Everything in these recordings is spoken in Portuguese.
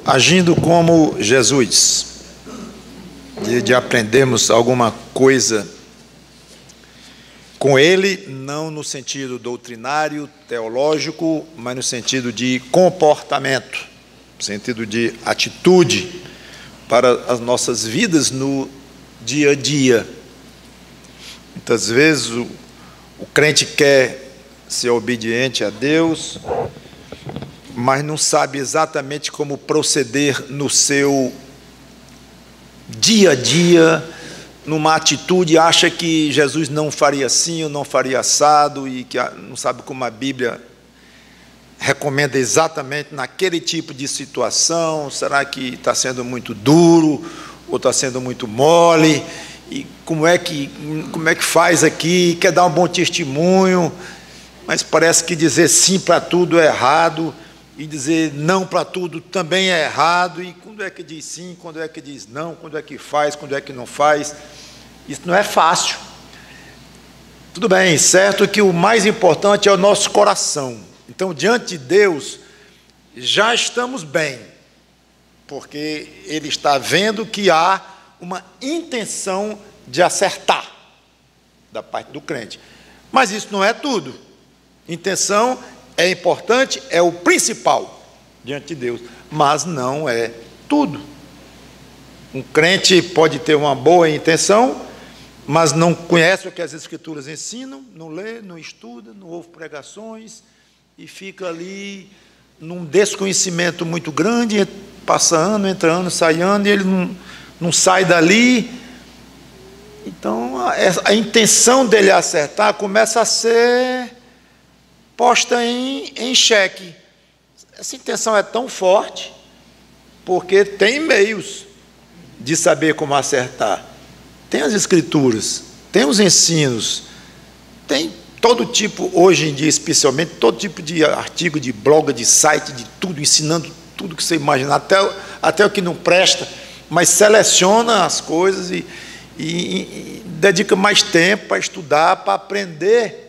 Agindo como Jesus, de aprendermos alguma coisa com Ele, não no sentido doutrinário, teológico, mas no sentido de comportamento, no sentido de atitude para as nossas vidas no dia a dia. Muitas vezes o crente quer ser obediente a Deus, mas não sabe exatamente como proceder no seu dia a dia, numa atitude, acha que Jesus não faria assim ou não faria assado, e que não sabe como a Bíblia recomenda exatamente naquele tipo de situação. Será que está sendo muito duro ou está sendo muito mole? E como é que faz aqui? Quer dar um bom testemunho, mas parece que dizer sim para tudo é errado, e dizer não para tudo também é errado. E quando é que diz sim, quando é que diz não, quando é que faz, quando é que não faz? Isso não é fácil. Tudo bem, certo que o mais importante é o nosso coração. Então, diante de Deus, já estamos bem, porque Ele está vendo que há uma intenção de acertar da parte do crente. Mas isso não é tudo. Intenção é importante, é o principal diante de Deus, mas não é tudo. Um crente pode ter uma boa intenção, mas não conhece o que as Escrituras ensinam, não lê, não estuda, não ouve pregações, e fica ali num desconhecimento muito grande, passa ano, entra ano, sai ano, e ele não sai dali. Então, a intenção dele acertar começa a ser posta em xeque. Essa intenção é tão forte, porque tem meios de saber como acertar. Tem as Escrituras, tem os ensinos, tem todo tipo, hoje em dia especialmente, todo tipo de artigo, de blog, de site, de tudo, ensinando tudo que você imaginar, até o que não presta, mas seleciona as coisas e dedica mais tempo para estudar, para aprender.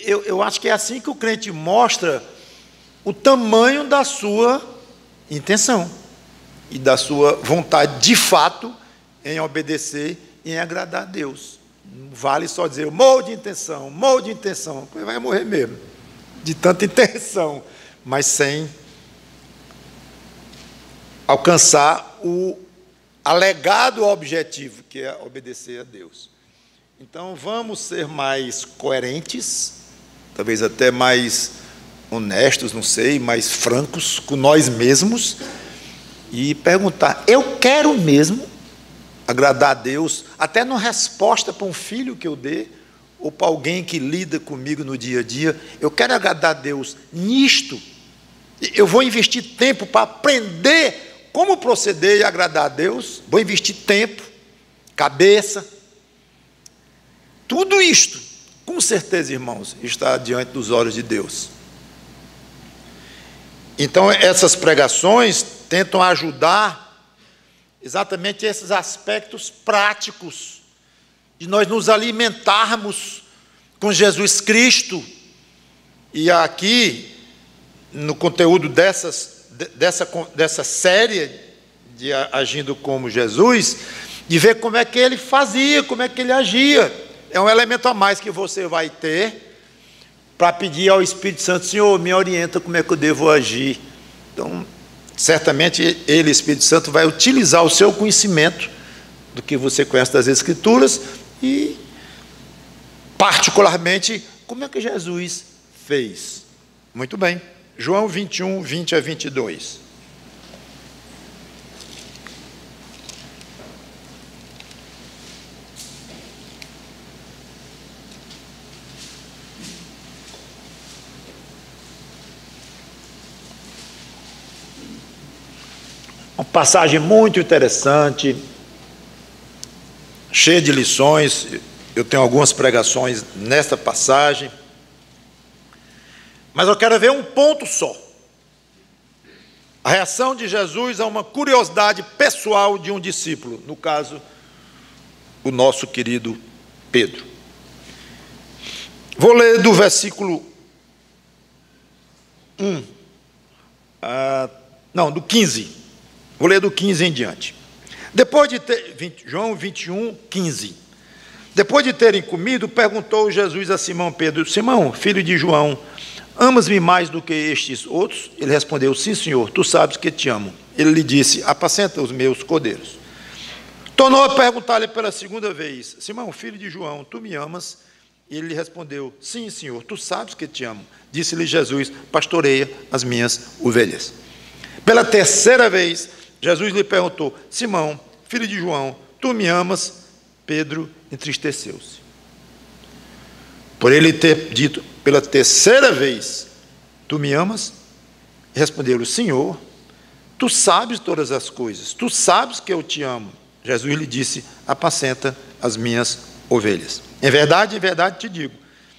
Eu acho que é assim que o crente mostra o tamanho da sua intenção e da sua vontade de fato em obedecer e em agradar a Deus. Não vale só dizer morro de intenção, vai morrer mesmo, de tanta intenção, mas sem alcançar o alegado objetivo, que é obedecer a Deus. Então, vamos ser mais coerentes, talvez até mais honestos, não sei, mais francos com nós mesmos, e perguntar: eu quero mesmo agradar a Deus, até na resposta para um filho que eu dê, ou para alguém que lida comigo no dia a dia? Eu quero agradar a Deus nisto? Eu vou investir tempo para aprender como proceder e agradar a Deus? Vou investir tempo, cabeça. Tudo isto, com certeza, irmãos, está diante dos olhos de Deus. Então, essas pregações tentam ajudar exatamente esses aspectos práticos, de nós nos alimentarmos com Jesus Cristo. E aqui, no conteúdo dessa série de Agindo como Jesus, de ver como é que ele fazia, como é que ele agia. É um elemento a mais que você vai ter para pedir ao Espírito Santo: Senhor, me orienta como é que eu devo agir. Então, certamente ele, Espírito Santo, vai utilizar o seu conhecimento do que você conhece das Escrituras e, particularmente, como é que Jesus fez. Muito bem. João 21, 20 a 22. Uma passagem muito interessante, cheia de lições. Eu tenho algumas pregações nesta passagem, mas eu quero ver um ponto só: a reação de Jesus a uma curiosidade pessoal de um discípulo, no caso, o nosso querido Pedro. Vou ler do versículo 1 Não, do 15. Vou ler do 15 em diante. Depois de ter, João 21, 15. Depois de terem comido, perguntou Jesus a Simão Pedro: Simão, filho de João, amas-me mais do que estes outros? Ele respondeu: sim, Senhor, tu sabes que te amo. Ele lhe disse: apacenta os meus cordeiros. Tornou a perguntar-lhe pela segunda vez: Simão, filho de João, tu me amas? E ele lhe respondeu: sim, Senhor, tu sabes que te amo. Disse-lhe Jesus: pastoreia as minhas ovelhas. Pela terceira vez, Jesus lhe perguntou: Simão, filho de João, tu me amas? Pedro entristeceu-se. Por ele ter dito pela terceira vez: tu me amas? Respondeu-lhe: Senhor, tu sabes todas as coisas, tu sabes que eu te amo. Jesus lhe disse: apacenta as minhas ovelhas. Em verdade te digo,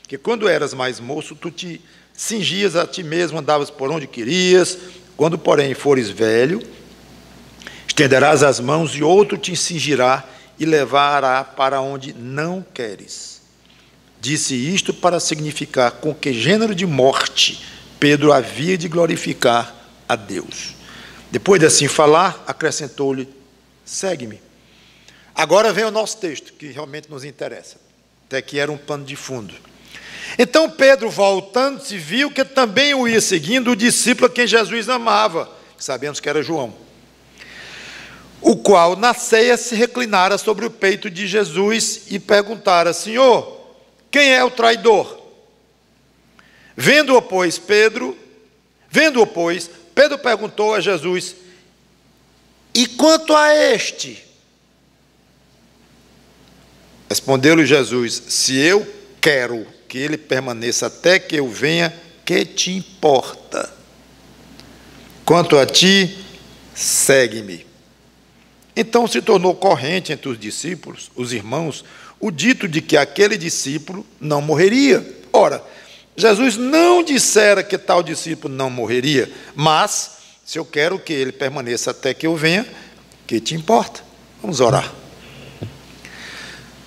que quando eras mais moço, tu te cingias a ti mesmo, andavas por onde querias. Quando, porém, fores velho, estenderás as mãos e outro te cingirá e levará para onde não queres. Disse isto para significar com que gênero de morte Pedro havia de glorificar a Deus. Depois de assim falar, acrescentou-lhe: segue-me. Agora vem o nosso texto, que realmente nos interessa. Até que era um pano de fundo. Então Pedro, voltando-se, viu que também o ia seguindo o discípulo a quem Jesus amava, que sabemos que era João, o qual na ceia se reclinara sobre o peito de Jesus e perguntara: Senhor, quem é o traidor? Vendo-o, pois, Pedro perguntou a Jesus: e quanto a este? Respondeu-lhe Jesus: se eu quero que ele permaneça até que eu venha, que te importa? Quanto a ti, segue-me. Então se tornou corrente entre os discípulos, os irmãos, o dito de que aquele discípulo não morreria. Ora, Jesus não dissera que tal discípulo não morreria, mas se eu quero que ele permaneça até que eu venha, que te importa? Vamos orar.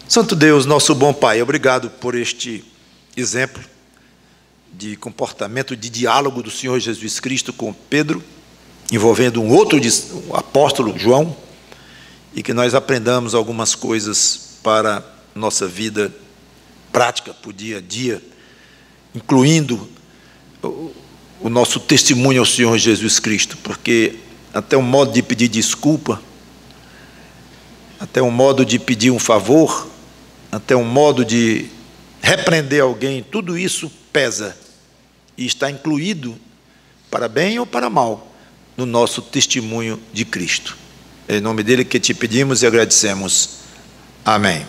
Santo Deus, nosso bom Pai, obrigado por este exemplo de comportamento, de diálogo do Senhor Jesus Cristo com Pedro, envolvendo um outro apóstolo, João, e que nós aprendamos algumas coisas para nossa vida prática, para o dia a dia, incluindo o nosso testemunho ao Senhor Jesus Cristo, porque até um modo de pedir desculpa, até um modo de pedir um favor, até um modo de repreender alguém, tudo isso pesa e está incluído, para bem ou para mal, no nosso testemunho de Cristo. É em nome dele que te pedimos e agradecemos. Amém.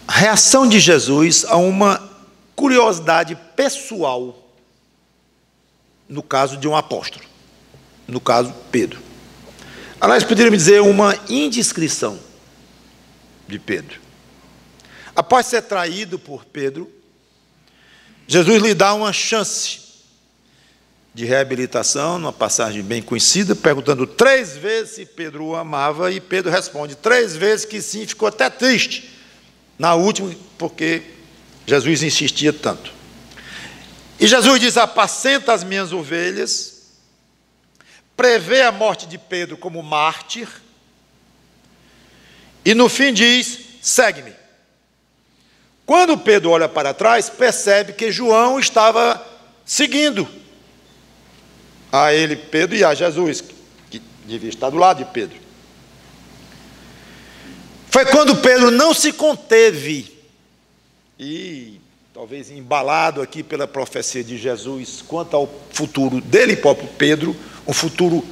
A reação de Jesus a uma curiosidade pessoal, no caso de um apóstolo, no caso Pedro. Aliás, poderíamos dizer uma indiscrição de Pedro. Após ser traído por Pedro, Jesus lhe dá uma chance de reabilitação, numa passagem bem conhecida, perguntando 3 vezes se Pedro o amava, e Pedro responde 3 vezes que sim, ficou até triste na última, porque Jesus insistia tanto. E Jesus diz: apacenta as minhas ovelhas, prevê a morte de Pedro como mártir, e no fim diz: segue-me. Quando Pedro olha para trás, percebe que João estava seguindo a ele, Pedro, e a Jesus, que devia estar do lado de Pedro. Foi quando Pedro não se conteve, e talvez embalado aqui pela profecia de Jesus quanto ao futuro dele próprio Pedro, um futuro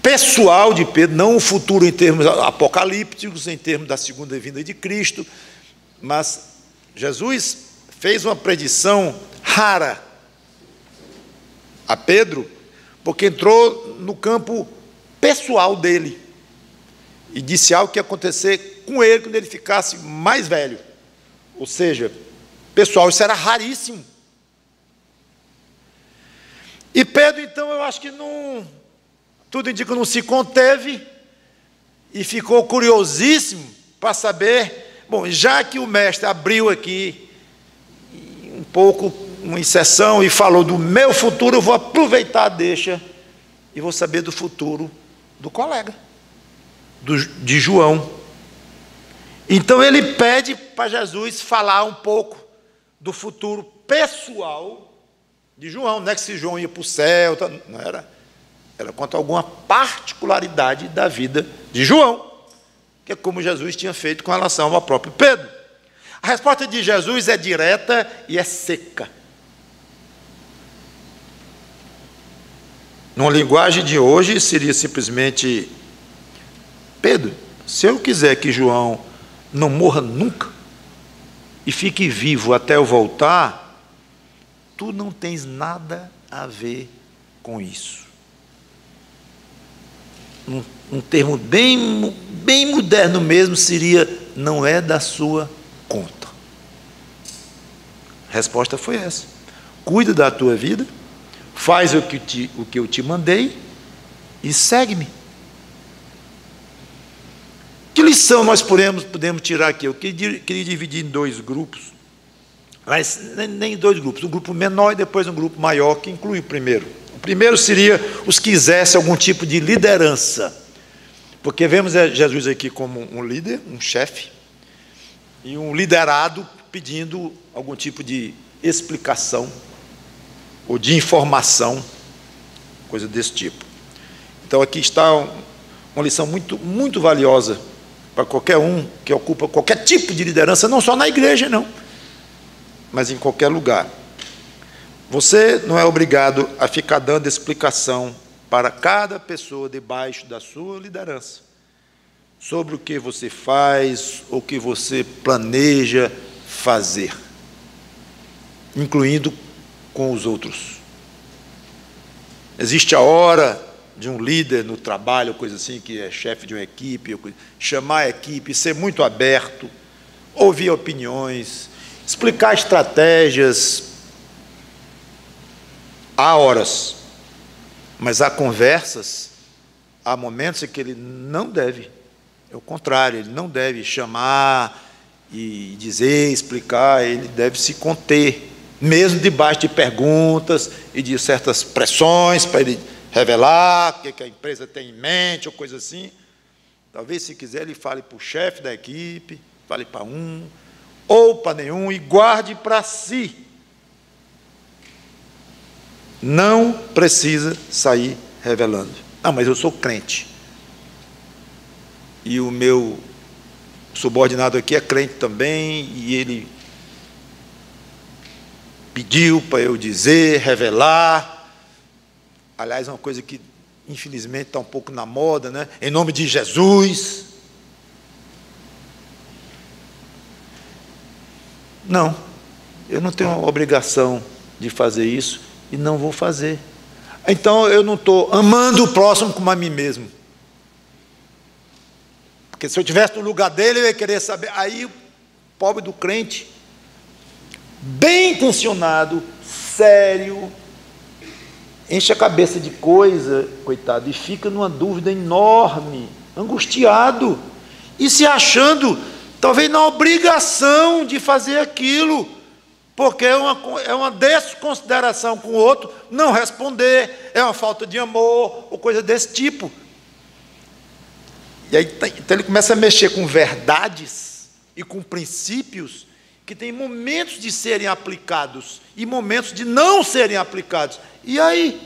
pessoal de Pedro, não um futuro em termos apocalípticos, em termos da segunda vinda de Cristo, mas Jesus fez uma predição rara a Pedro, porque entrou no campo pessoal dele e disse algo que ia acontecer com ele quando ele ficasse mais velho. Ou seja, pessoal, isso era raríssimo. E Pedro, então, eu acho que não, tudo indica que não se conteve e ficou curiosíssimo para saber, bom, já que o mestre abriu aqui um pouco uma inserção e falou do meu futuro, eu vou aproveitar a deixa e vou saber do futuro do colega, de João. Então ele pede para Jesus falar um pouco do futuro pessoal de João. Não é que se João ia para o céu, não era. Era quanto a alguma particularidade da vida de João, que é como Jesus tinha feito com relação ao próprio Pedro. A resposta de Jesus é direta e é seca. Numa linguagem de hoje, seria simplesmente: Pedro, se eu quiser que João não morra nunca e fique vivo até eu voltar, tu não tens nada a ver com isso. Um termo bem moderno mesmo seria: não é da sua conta. A resposta foi essa: cuida da tua vida, faz o que eu te mandei e segue-me. Que lição nós podemos tirar aqui? Eu queria dividir em dois grupos, mas nem em dois grupos, um grupo menor e depois um grupo maior, que inclui o primeiro. O primeiro seria os que exercem algum tipo de liderança, porque vemos Jesus aqui como um líder, um chefe, e um liderado pedindo algum tipo de explicação ou de informação, coisa desse tipo. Então aqui está uma lição muito, muito valiosa para qualquer um que ocupa qualquer tipo de liderança, não só na igreja, não, mas em qualquer lugar. Você não é obrigado a ficar dando explicação para cada pessoa debaixo da sua liderança sobre o que você faz ou o que você planeja fazer, incluindo com os outros. Existe a hora de um líder no trabalho, coisa assim, que é chefe de uma equipe, chamar a equipe, ser muito aberto, ouvir opiniões, explicar estratégias. Há horas, mas há conversas, há momentos em que ele não deve, é o contrário, ele não deve chamar e dizer, explicar, ele deve se conter, mesmo debaixo de perguntas e de certas pressões para ele revelar o que a empresa tem em mente, ou coisa assim. Talvez, se quiser, ele fale para o chefe da equipe, fale para um, ou para nenhum, e guarde para si. Não precisa sair revelando. Ah, mas eu sou crente. E o meu subordinado aqui é crente também, e ele pediu para eu dizer, revelar. Aliás, é uma coisa que, infelizmente, está um pouco na moda, né? Em nome de Jesus. Não, eu não tenho a obrigação de fazer isso e não vou fazer. Então, eu não estou amando o próximo como a mim mesmo. Porque se eu estivesse no lugar dele, eu ia querer saber. Aí, o pobre do crente, bem intencionado, sério, enche a cabeça de coisa, coitado, e fica numa dúvida enorme, angustiado, e se achando, talvez, na obrigação de fazer aquilo, porque é uma desconsideração com o outro, não responder, é uma falta de amor, ou coisa desse tipo. E aí, então ele começa a mexer com verdades e com princípios que tem momentos de serem aplicados e momentos de não serem aplicados. E aí?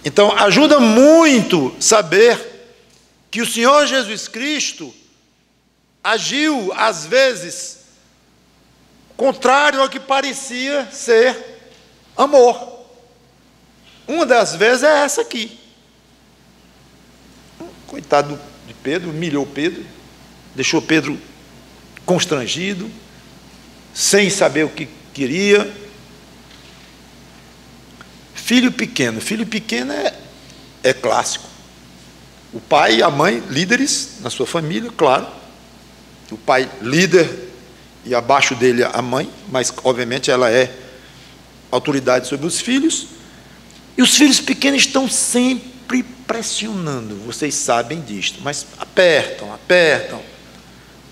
Então, ajuda muito saber que o Senhor Jesus Cristo agiu, às vezes, contrário ao que parecia ser amor. Uma das vezes é essa aqui. Coitado de Pedro, humilhou Pedro, deixou Pedro constrangido, sem saber o que queria. Filho pequeno é clássico. O pai e a mãe, líderes na sua família, claro. O pai líder e abaixo dele a mãe, mas obviamente ela é autoridade sobre os filhos. E os filhos pequenos estão sempre pressionando, vocês sabem disto, mas apertam.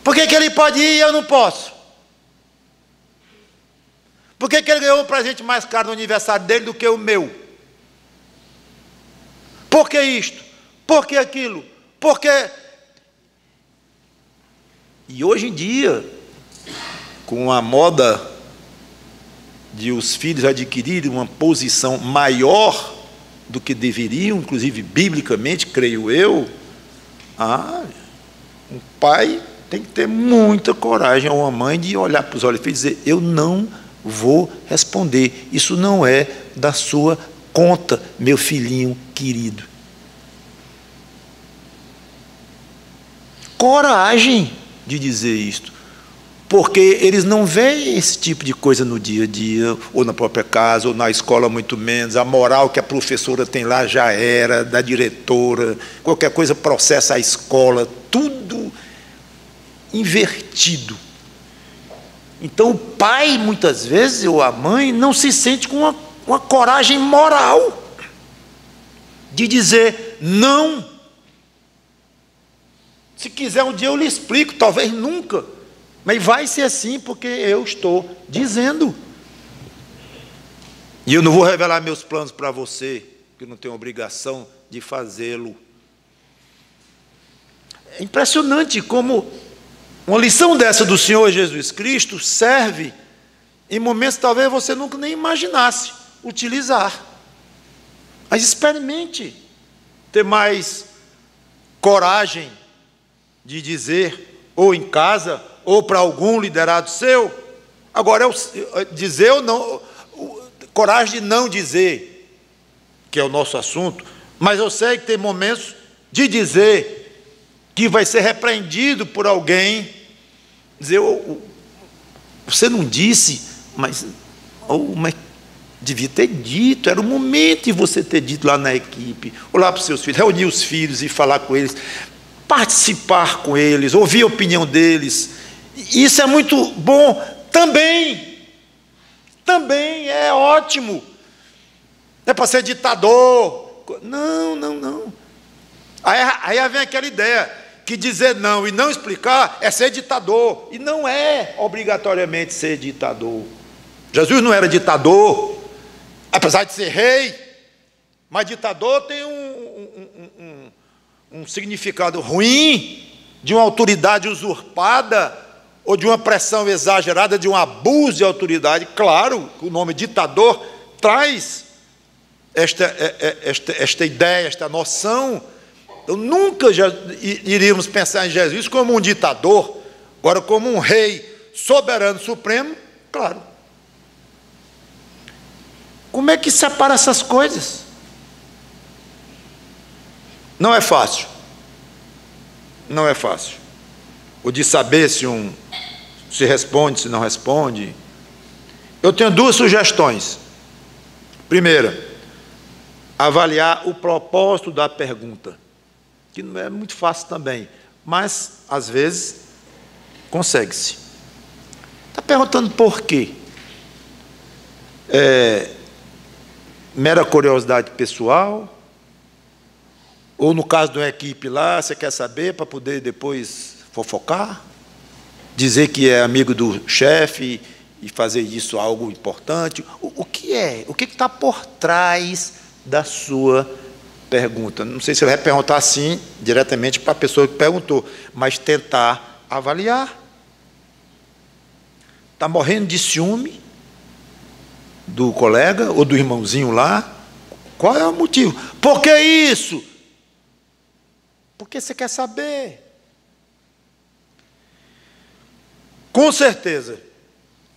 Por que ele pode ir e eu não posso? Por que ele ganhou um presente mais caro no aniversário dele do que o meu? Por que isto? Por que aquilo? Por que... E hoje em dia, com a moda de os filhos adquirirem uma posição maior do que deveriam, inclusive biblicamente, creio eu, um pai tem que ter muita coragem, ou uma mãe, de olhar para os olhos e dizer: eu não vou responder, isso não é da sua conta, meu filhinho querido. Coragem de dizer isto, porque eles não veem esse tipo de coisa no dia a dia, ou na própria casa, ou na escola muito menos. A moral que a professora tem lá já era, da diretora, qualquer coisa processa a escola, tudo invertido. Então o pai, muitas vezes, ou a mãe, não se sente com uma coragem moral de dizer não. Se quiser um dia eu lhe explico, talvez nunca, mas vai ser assim porque eu estou dizendo. E eu não vou revelar meus planos para você, que eu não tenho obrigação de fazê-lo. É impressionante como uma lição dessa do Senhor Jesus Cristo serve em momentos que talvez você nunca nem imaginasse utilizar. Mas experimente ter mais coragem de dizer, ou em casa, ou para algum liderado seu. Agora, dizer ou não, coragem de não dizer, que é o nosso assunto, mas eu sei que tem momentos de dizer, que vai ser repreendido por alguém, dizer: você não disse, mas devia ter dito, era o momento de você ter dito lá na equipe, ou lá para os seus filhos, reunir os filhos e falar com eles, participar com eles, ouvir a opinião deles. Isso é muito bom também é ótimo. Não é para ser ditador, não. Aí vem aquela ideia que dizer não e não explicar é ser ditador, e não é obrigatoriamente ser ditador. Jesus não era ditador, apesar de ser rei, mas ditador tem um significado ruim, de uma autoridade usurpada, ou de uma pressão exagerada, de um abuso de autoridade. Claro que o nome ditador traz esta ideia, esta noção. Então nunca iríamos pensar em Jesus como um ditador, agora como um rei soberano supremo, claro. Como é que separa essas coisas? Não é fácil. Não é fácil. O de saber se responde, se não responde. Eu tenho duas sugestões. Primeira, avaliar o propósito da pergunta, que não é muito fácil também, mas às vezes consegue-se. Está perguntando por quê? Mera curiosidade pessoal? Ou no caso de uma equipe lá, você quer saber para poder depois fofocar? Dizer que é amigo do chefe e fazer disso algo importante? O que é? O que está por trás da sua pergunta? Não sei se ele vai perguntar assim, diretamente para a pessoa que perguntou, mas tentar avaliar. Está morrendo de ciúme do colega ou do irmãozinho lá? Qual é o motivo? Por que isso? Porque você quer saber. Com certeza,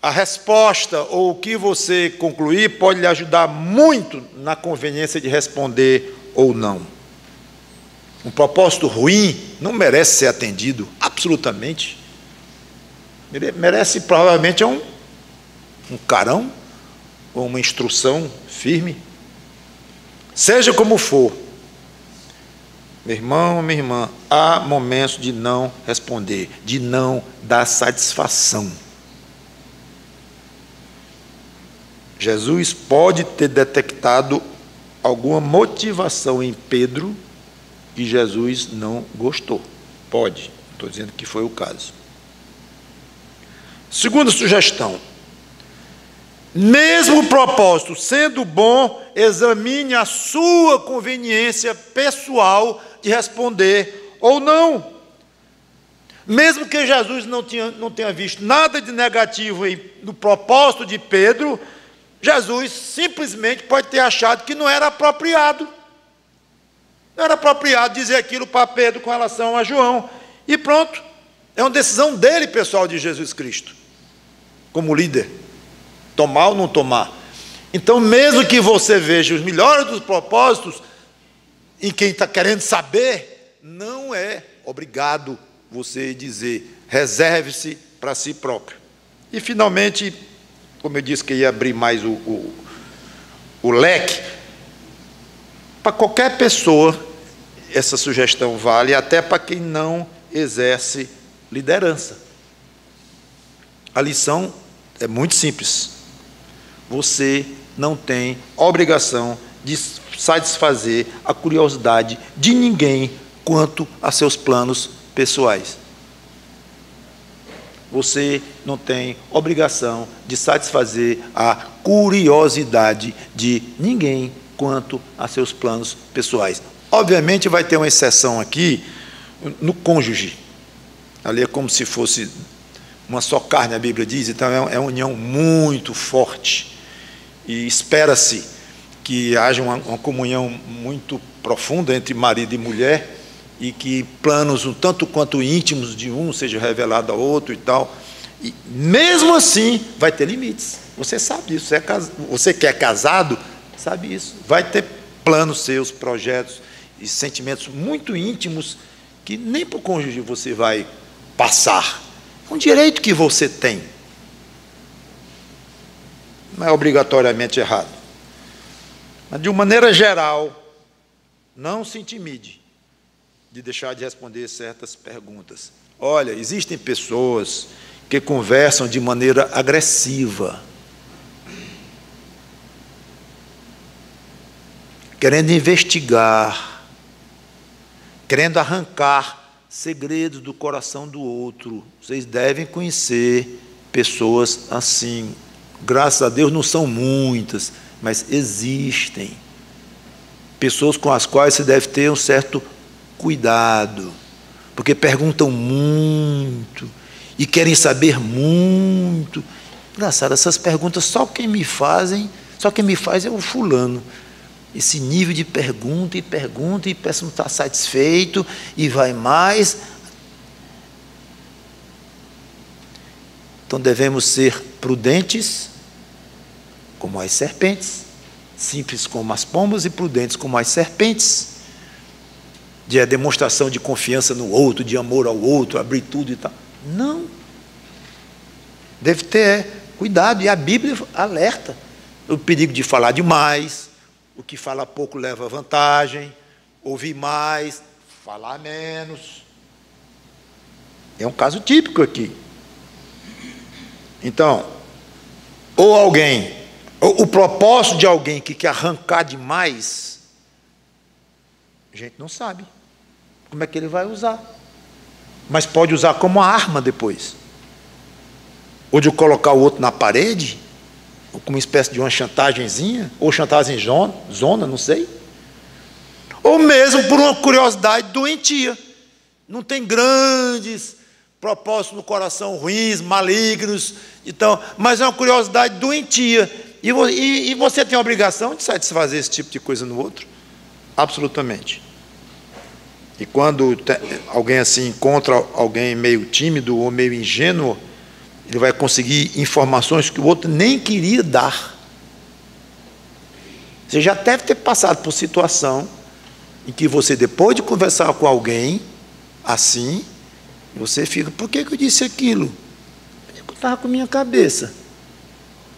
a resposta ou o que você concluir pode lhe ajudar muito na conveniência de responder ou não. Um propósito ruim não merece ser atendido, absolutamente. Merece provavelmente um carão, ou uma instrução firme. Seja como for, meu irmão, minha irmã, há momentos de não responder, de não dar satisfação. Jesus pode ter detectado alguma motivação em Pedro e Jesus não gostou. Pode, estou dizendo que foi o caso. Segunda sugestão: Mesmo o propósito sendo bom, examine a sua conveniência pessoal de responder ou não. Mesmo que Jesus não tenha visto nada de negativo no propósito de Pedro, Jesus simplesmente pode ter achado que não era apropriado. Não era apropriado dizer aquilo para Pedro com relação a João. E pronto. É uma decisão dele, pessoal, de Jesus Cristo, como líder. Tomar ou não tomar. Então, mesmo que você veja os melhores dos propósitos, em quem está querendo saber, não é obrigado você dizer, reserve-se para si próprio. E, finalmente, como eu disse que ia abrir mais o leque, para qualquer pessoa, essa sugestão vale, até para quem não exerce liderança. A lição é muito simples. Você não tem obrigação de satisfazer a curiosidade de ninguém quanto a seus planos pessoais. Você não tem obrigação de satisfazer a curiosidade de ninguém quanto a seus planos pessoais. Obviamente vai ter uma exceção aqui no cônjuge. Ali é como se fosse uma só carne, a Bíblia diz, então é uma união muito forte. E espera-se que haja uma comunhão muito profunda entre marido e mulher, e que planos um tanto quanto íntimos de um seja revelado ao outro e tal. E mesmo assim vai ter limites. Você sabe disso. Você que é casado sabe isso. Vai ter planos seus, projetos e sentimentos muito íntimos que nem para o cônjuge você vai passar. É um direito que você tem. Não é obrigatoriamente errado. Mas, de uma maneira geral, não se intimide de deixar de responder certas perguntas. Olha, existem pessoas que conversam de maneira agressiva, querendo investigar, querendo arrancar segredos do coração do outro. Vocês devem conhecer pessoas assim. Graças a Deus não são muitas, mas existem. Pessoas com as quais você deve ter um certo cuidado, porque perguntam muito e querem saber muito. Engraçado, essas perguntas só quem me faz é o fulano. Esse nível de pergunta, e parece não estar satisfeito, e vai mais. Então devemos ser prudentes como as serpentes, simples como as pombas e prudentes como as serpentes, de a demonstração de confiança no outro, de amor ao outro, abrir tudo e tal. Não. Deve ter cuidado, e a Bíblia alerta o perigo de falar demais. O que fala pouco leva vantagem, ouvir mais, falar menos. É um caso típico aqui. Então, o propósito de alguém que quer arrancar demais, a gente não sabe como é que ele vai usar. Mas pode usar como arma depois. Ou de colocar o outro na parede, como uma espécie de uma chantagemzinha, ou chantagem zona, não sei. Ou mesmo por uma curiosidade doentia. Não tem grandes propósitos no coração, ruins, malignos, então, mas é uma curiosidade doentia. E você tem a obrigação de satisfazer esse tipo de coisa no outro? Absolutamente. E quando alguém assim encontra alguém meio tímido ou meio ingênuo, ele vai conseguir informações que o outro nem queria dar. Você já deve ter passado por situação em que você, depois de conversar com alguém assim, você fica, por que eu disse aquilo? Eu estava com a minha cabeça.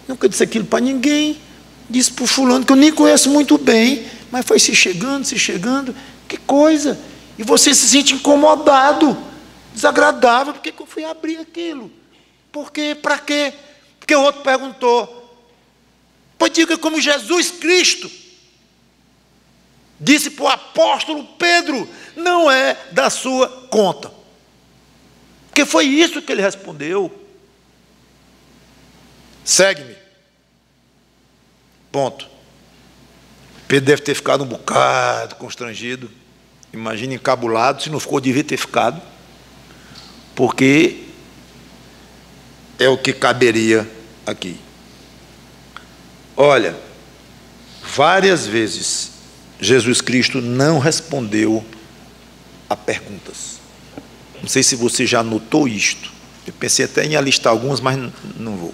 Nunca disse aquilo para ninguém. Disse para o fulano que eu nem conheço muito bem, mas foi se chegando, que coisa. E você se sente incomodado, desagradável, por que eu fui abrir aquilo? Por quê? Para quê? Porque o outro perguntou. Pois diga como Jesus Cristo disse para o apóstolo Pedro, não é da sua conta. Porque foi isso que ele respondeu. Segue-me. ponto. Pedro deve ter ficado um bocado constrangido. Imagina, encabulado. Se não ficou, devia ter ficado. Porque é o que caberia aqui. Olha, várias vezes Jesus Cristo não respondeu a perguntas. Não sei se você já notou isto. Eu pensei até em alistar algumas, mas não vou.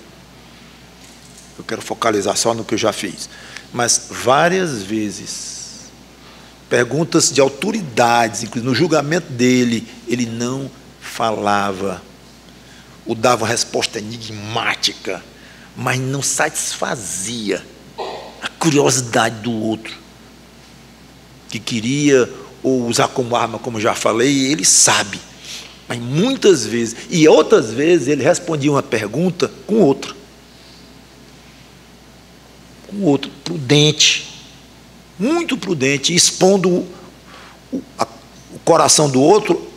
Eu quero focalizar só no que eu já fiz. Mas várias vezes, perguntas de autoridades, inclusive no julgamento dele, ele não falava, ou dava uma resposta enigmática, mas não satisfazia a curiosidade do outro, que queria ou usar como arma, como já falei, ele sabe. Mas muitas vezes, e outras vezes, ele respondia uma pergunta com outra. Com outro, prudente, muito prudente, expondo o coração do outro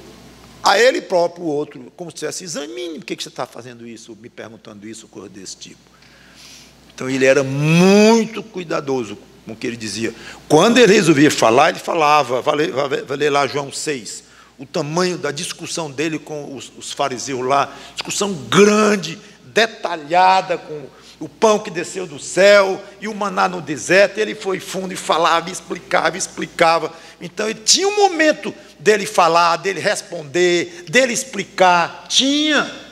a ele próprio, o outro, como se dissesse, examine, por que você está fazendo isso, me perguntando isso, coisa desse tipo. Então ele era muito cuidadoso com o que ele dizia. Quando ele resolvia falar, ele falava, vai ler lá João 6, o tamanho da discussão dele com os fariseus lá, discussão grande, detalhada, com o pão que desceu do céu e o maná no deserto. Ele foi fundo e falava, explicava. Então ele tinha um momento dele falar, dele responder, dele explicar.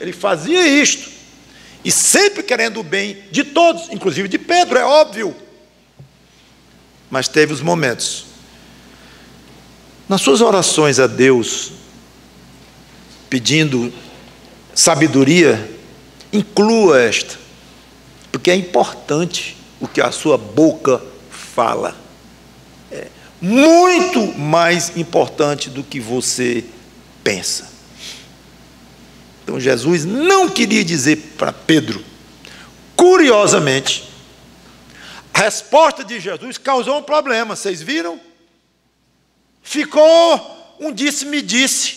Ele fazia isto. E sempre querendo o bem de todos, inclusive de Pedro, é óbvio. Mas teve os momentos. Nas suas orações a Deus, pedindo sabedoria, inclua esta, porque é importante o que a sua boca fala. É muito mais importante do que você pensa. Então Jesus não queria dizer para Pedro. Curiosamente, a resposta de Jesus causou um problema, vocês viram? Ficou um disse-me-disse.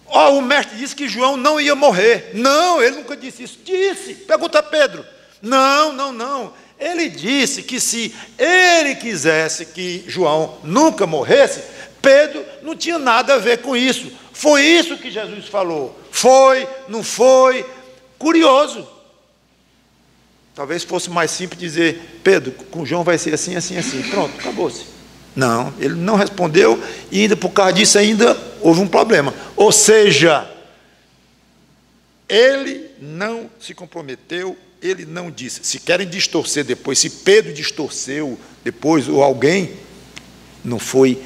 O mestre disse que João não ia morrer. Não, ele nunca disse isso. Disse. Pergunta a Pedro. Não. Ele disse que se ele quisesse que João nunca morresse, Pedro não tinha nada a ver com isso. Foi isso que Jesus falou. Foi, não foi. Curioso. Talvez fosse mais simples dizer, Pedro, com João vai ser assim. Pronto, acabou-se. Não, ele não respondeu e ainda por causa disso ainda houve um problema. Ou seja, ele não se comprometeu, ele não disse. Se querem distorcer depois, se Pedro distorceu depois, ou alguém, não foi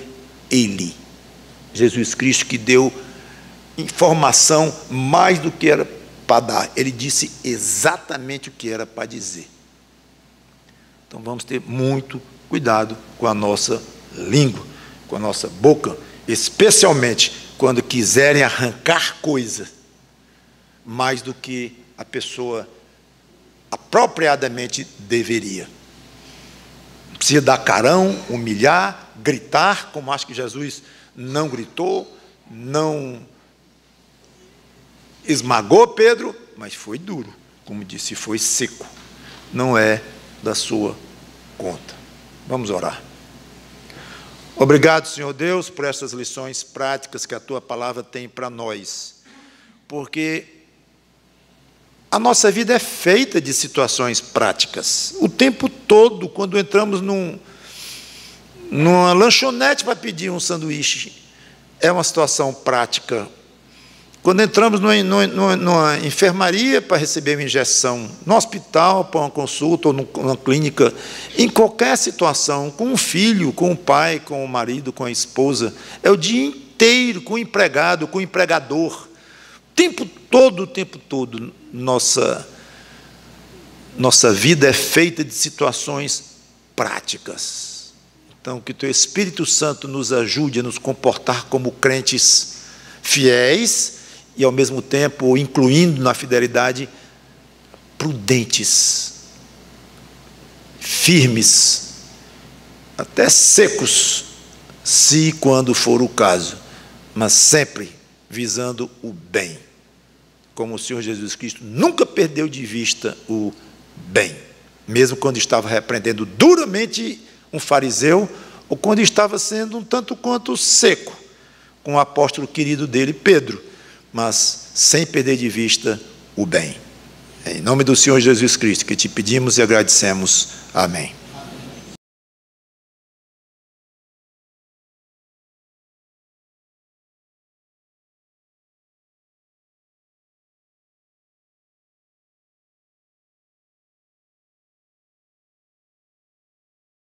ele. Jesus Cristo que deu informação mais do que era para dar. Ele disse exatamente o que era para dizer. Então vamos ter muito cuidado com a nossa língua, com a nossa boca, especialmente quando quiserem arrancar coisas mais do que a pessoa apropriadamente deveria. Não precisa dar carão, humilhar, gritar, como acho que Jesus não gritou, não esmagou Pedro, mas foi duro, como disse, foi seco. Não é da sua conta. Vamos orar. Obrigado, Senhor Deus, por essas lições práticas que a Tua palavra tem para nós, porque a nossa vida é feita de situações práticas. O tempo todo, quando entramos numa lanchonete para pedir um sanduíche, é uma situação prática. Quando entramos numa enfermaria para receber uma injeção, no hospital para uma consulta ou numa clínica, em qualquer situação, com um filho, com o pai, com o marido, com a esposa, é o dia inteiro, com o empregado, com o empregador. O tempo todo, nossa vida é feita de situações práticas. Então, que Teu Espírito Santo nos ajude a nos comportar como crentes fiéis, e, ao mesmo tempo, incluindo na fidelidade, prudentes, firmes, até secos, se e quando for o caso, mas sempre visando o bem, como o Senhor Jesus Cristo nunca perdeu de vista o bem. mesmo quando estava repreendendo duramente um fariseu, ou quando estava sendo um tanto quanto seco com o apóstolo querido dele, Pedro, mas sem perder de vista o bem. Em nome do Senhor Jesus Cristo, que te pedimos e agradecemos. Amém.